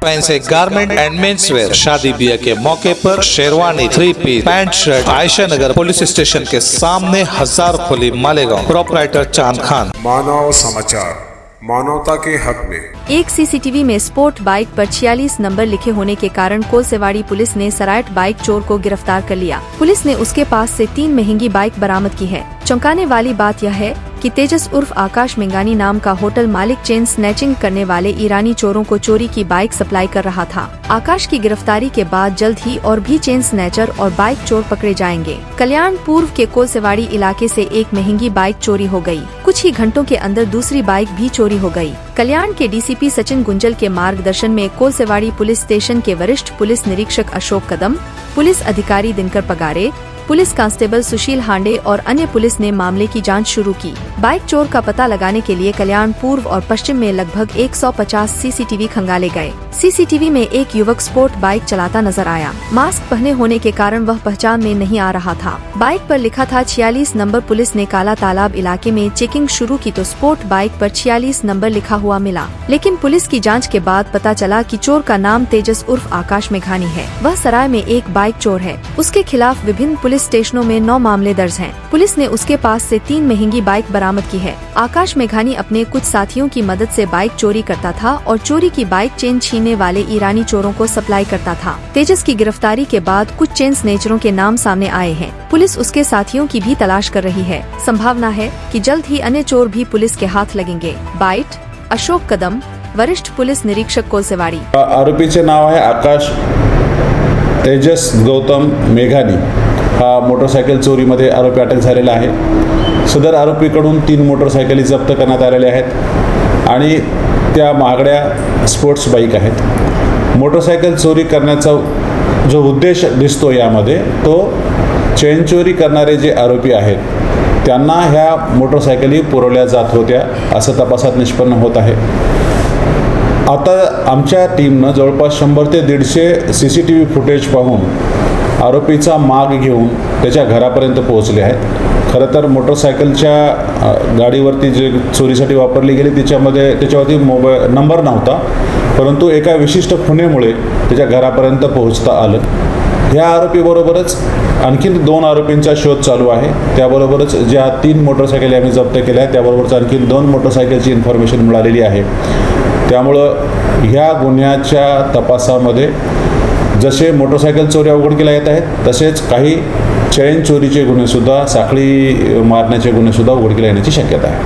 Fancy garment and men's wear शादी ब्याह के मौके पर sherwani, 3 piece, pant shirt, Ayesha Nagar police station के सामने, हजार खोली, मालेगांव। प्रोपराइटर चांद खान। मानव समाचार, मानवता के हक में। एक सीसीटीवी में स्पोर्ट बाइक पर 46 नंबर लिखे होने के कारण कोलसेवाड़ी पुलिस ने सरायट बाइक चोर को गिरफ्तार कर लिया। पुलिस ने उसके पास से 3 महंगी बाइक बरामद की है। चौंकाने वाली बात यह है कि तेजस उर्फ आकाश मेंगानी नाम का होटल मालिक चेन स्नैचिंग करने वाले ईरानी चोरों को चोरी की बाइक सप्लाई कर रहा था। आकाश की गिरफ्तारी के बाद जल्द ही और भी चेन स्नैचर और बाइक चोर पकड़े जाएंगे। कल्याण पूर्व के कोलसेवाड़ी इलाके से एक महंगी बाइक चोरी हो गई। कुछ ही घंटों के अंदर दूसरी बाइक भी चोरी हो गई। कल्याण के डीसीपी सचिन गुंजल के मार्गदर्शन में कोलसेवाड़ी पुलिस स्टेशन के वरिष्ठ पुलिस निरीक्षक अशोक कदम, पुलिस अधिकारी दिनकर पगारे, पुलिस कांस्टेबल सुशील हांडे और अन्य पुलिस ने मामले की जांच शुरू की। बाइक चोर का पता लगाने के लिए कल्याण पूर्व और पश्चिम में लगभग 150 सीसीटीवी खंगाले गए। सीसीटीवी में एक युवक स्पोर्ट बाइक चलाता नजर आया। मास्क पहने होने के कारण वह पहचान में नहीं आ रहा था। बाइक पर लिखा था 46 नंबर। पुलिस ने काला तालाब इलाके में चेकिंग शुरू की तो स्पोर्ट बाइक पर 46 नंबर लिखा हुआ मिला, लेकिन पुलिस की जाँच के बाद पता चला कि चोर का नाम तेजस उर्फ आकाश मेघानी है। वह सराय में एक बाइक चोर है। उसके खिलाफ विभिन्न पुलिस स्टेशनों में 9 मामले दर्ज हैं। पुलिस ने उसके पास से 3 महंगी बाइक बरामद की है। आकाश मेघानी अपने कुछ साथियों की मदद से बाइक चोरी करता था और चोरी की बाइक चेन छीनने वाले ईरानी चोरों को सप्लाई करता था। तेजस की गिरफ्तारी के बाद कुछ चेन स्नेचरों के नाम सामने आए हैं। पुलिस उसके साथियों की भी तलाश कर रही है। संभावना है कि जल्द ही अन्य चोर भी पुलिस के हाथ लगेंगे। बाइट अशोक कदम, वरिष्ठ पुलिस निरीक्षक कोलसेवाड़ी। आरोपीचे नाव आहे आकाश तेजस गौतम मेघानी। हा मोटरसायकल चोरीमध्ये आरोपी अटक झालेला आहे। सदर आरोपीकडून 3 मोटरसायकली जप्त करण्यात आलेल्या आहेत आणि त्या महागड्या स्पोर्ट्स बाईक आहेत। मोटरसायकल चोरी करण्याचा जो उद्देश दिसतो यामध्ये तो चेन चोरी करणारे जे आरोपी आहेत त्यांना ह्या मोटरसायकली पुरवल्या जात होत्या असं तपासात निष्पन्न होत आहे। आता आमच्या टीमनं जवळपास 100 ते 150 सीसीटीव्ही फुटेज पाहून आरोपीचा माग घेऊन त्याच्या घरापर्यंत पोहोचले आहेत। खरं तर मोटरसायकलच्या गाडीवरती जे चोरीसाठी वापरली गेली त्याच्यावरती मोबाईल नंबर नव्हता, परंतु एका विशिष्ट खुणेमुळे त्याच्या घरापर्यंत पोहोचता आलं। ह्या आरोपीबरोबरच आणखीन 2 आरोपींचा शोध चालू आहे। त्याबरोबरच ज्या 3 मोटरसायकली आम्ही जप्त केल्या आहेत त्याबरोबरच आणखीन 2 मोटरसायकलची इन्फॉर्मेशन मिळालेली आहे। त्यामुळं ह्या गुन्ह्याच्या तपासामध्ये जसे मोटरसायकल चोऱ्या उघडकीला येत आहेत तसेच काही चैन चोरीचे गुन्हेसुद्धा, साखळी मारण्याचे गुन्हेसुद्धा उघडकीला येण्याची शक्यता आहे।